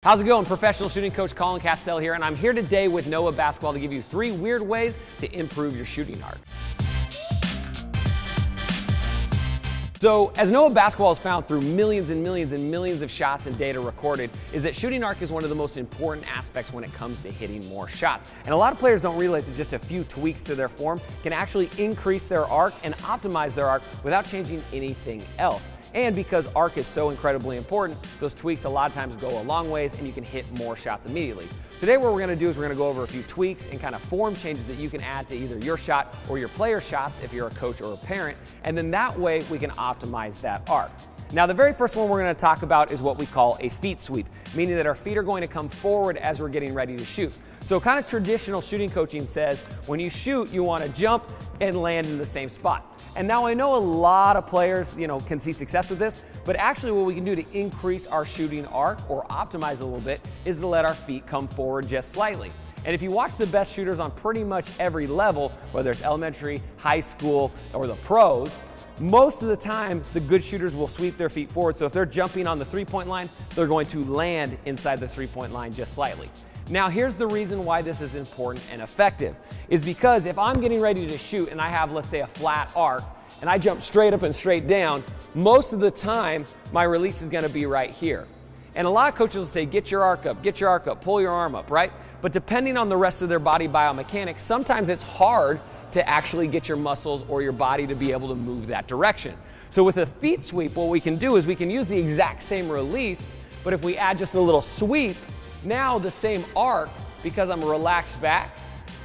How's it going? Professional shooting coach Colin here, and I'm here today with Noah Basketball to give you 3 weird ways to improve your shooting arc. So, as Noah Basketball has found through millions and millions and millions of shots and data recorded, is that shooting arc is one of the most important aspects when it comes to hitting more shots. And a lot of players don't realize that just a few tweaks to their form can actually increase their arc and optimize their arc without changing anything else. And because arc is so incredibly important, those tweaks a lot of times go a long ways and you can hit more shots immediately. Today what we're going to do is we're going to go over a few tweaks and kind of form changes that you can add to either your shot or your player's shots if you're a coach or a parent, and then that way we can optimize that arc. Now the very first one we're going to talk about is what we call a feet sweep, meaning that our feet are going to come forward as we're getting ready to shoot. So kind of traditional shooting coaching says when you shoot you want to jump and land in the same spot. And now I know a lot of players, can see success with this, but actually what we can do to increase our shooting arc or optimize a little bit is to let our feet come forward just slightly. And if you watch the best shooters on pretty much every level, whether it's elementary, high school, or the pros, most of the time the good shooters will sweep their feet forward. So if they're jumping on the three-point line, they're going to land inside the three-point line just slightly. Now here's the reason why this is important and effective, is because if I'm getting ready to shoot and I have, let's say, a flat arc, and I jump straight up and straight down, most of the time my release is gonna be right here. And a lot of coaches will say, get your arc up, pull your arm up, right? But depending on the rest of their body biomechanics, sometimes it's hard to actually get your muscles or your body to be able to move that direction. So with a feet sweep, what we can do is we can use the exact same release, but if we add just a little sweep, now the same arc, because I'm relaxed back,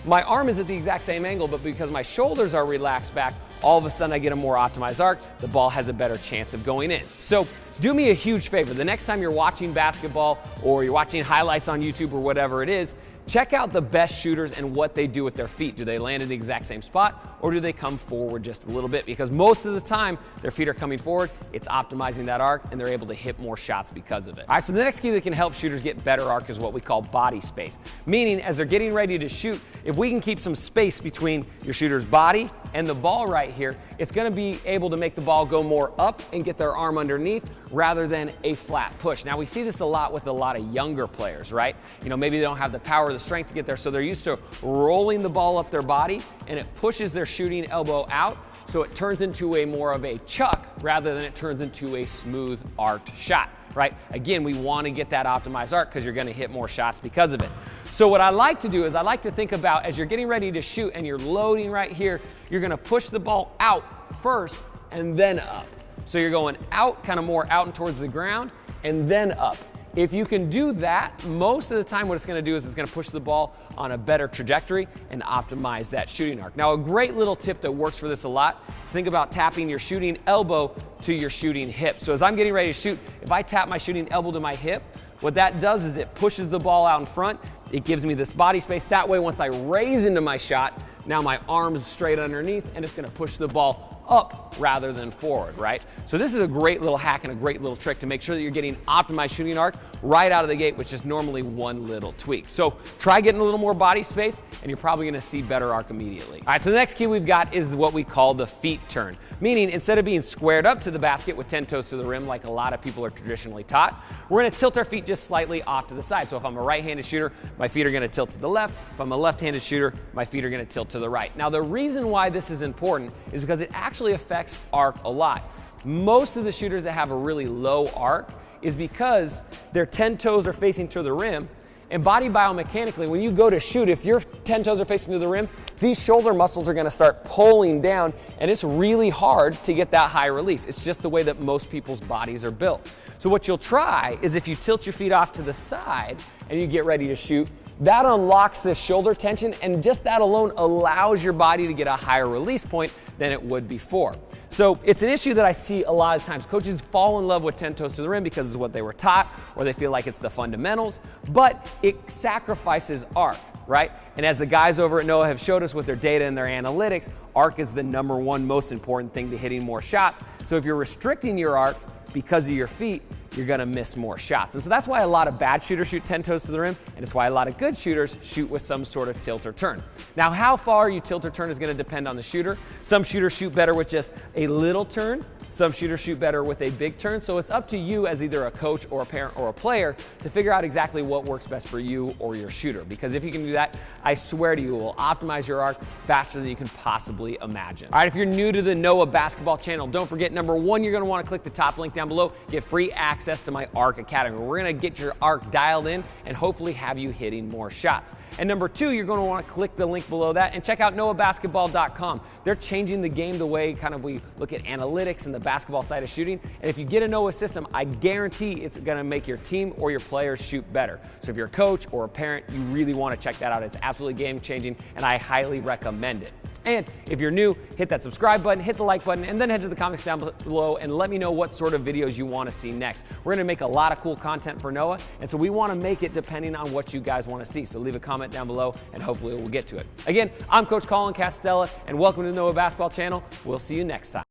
my arm is at the exact same angle, but because my shoulders are relaxed back, all of a sudden I get a more optimized arc, the ball has a better chance of going in. So do me a huge favor, the next time you're watching basketball or you're watching highlights on YouTube or whatever it is, check out the best shooters and what they do with their feet. Do they land in the exact same spot or do they come forward just a little bit? Because most of the time their feet are coming forward, it's optimizing that arc and they're able to hit more shots because of it. All right, so the next key that can help shooters get better arc is what we call body space. Meaning as they're getting ready to shoot, if we can keep some space between your shooter's body and the ball right here, it's gonna be able to make the ball go more up and get their arm underneath rather than a flat push. Now we see this a lot with a lot of younger players, right? Maybe they don't have the power or the strength to get there, so they're used to rolling the ball up their body and it pushes their shooting elbow out, so it turns into a more of a chuck rather than it turns into a smooth arced shot, right? Again, we want to get that optimized arc because you're going to hit more shots because of it. So what I like to do is I like to think about as you're getting ready to shoot and you're loading right here, you're going to push the ball out first and then up. So you're going out, kind of more out and towards the ground, and then up. If you can do that, most of the time what it's going to do is it's going to push the ball on a better trajectory and optimize that shooting arc. Now a great little tip that works for this a lot is think about tapping your shooting elbow to your shooting hip. So as I'm getting ready to shoot, if I tap my shooting elbow to my hip, what that does is it pushes the ball out in front. It gives me this body space. That way once I raise into my shot, now my arm's straight underneath and it's going to push the ball up rather than forward, right? So this is a great little hack and a great little trick to make sure that you're getting optimized shooting arc right out of the gate, which is normally one little tweak. So try getting a little more body space and you're probably gonna see better arc immediately. All right, so the next key we've got is what we call the feet turn. Meaning instead of being squared up to the basket with 10 toes to the rim like a lot of people are traditionally taught, we're gonna tilt our feet just slightly off to the side. So if I'm a right-handed shooter, my feet are gonna tilt to the left. If I'm a left-handed shooter, my feet are gonna tilt to the right. Now the reason why this is important is because it actually affects arc a lot. Most of the shooters that have a really low arc is because their 10 toes are facing to the rim, and body biomechanically, when you go to shoot, if your 10 toes are facing to the rim, these shoulder muscles are gonna start pulling down, and it's really hard to get that high release. It's just the way that most people's bodies are built. So what you'll try is if you tilt your feet off to the side and you get ready to shoot, that unlocks this shoulder tension, and just that alone allows your body to get a higher release point than it would before. So it's an issue that I see a lot of times. Coaches fall in love with 10 toes to the rim because it's what they were taught, or they feel like it's the fundamentals, but it sacrifices arc, right? And as the guys over at Noah have showed us with their data and their analytics, arc is the #1 most important thing to hitting more shots. So if you're restricting your arc because of your feet, you're gonna miss more shots. And so that's why a lot of bad shooters shoot 10 toes to the rim, and it's why a lot of good shooters shoot with some sort of tilt or turn. Now, how far you tilt or turn is gonna depend on the shooter. Some shooters shoot better with just a little turn. Some shooters shoot better with a big turn, so it's up to you as either a coach or a parent or a player to figure out exactly what works best for you or your shooter. Because if you can do that, I swear to you, it will optimize your arc faster than you can possibly imagine. All right, if you're new to the Noah Basketball channel, don't forget, number one, you're gonna wanna click the top link down below, get free access to my Arc Academy. We're gonna get your arc dialed in and hopefully have you hitting more shots. And number two, you're gonna wanna click the link below that and check out noahbasketball.com. They're changing the game the way kind of we look at analytics and the basketball side of shooting. And if you get a Noah system, I guarantee it's gonna make your team or your players shoot better. So if you're a coach or a parent, you really wanna check that out. It's absolutely game changing and I highly recommend it. And if you're new, hit that subscribe button, hit the like button, and then head to the comments down below and let me know what sort of videos you want to see next. We're going to make a lot of cool content for Noah, and so we want to make it depending on what you guys want to see. So leave a comment down below, and hopefully we'll get to it. Again, I'm Coach Collin Castella, and welcome to the Noah Basketball channel. We'll see you next time.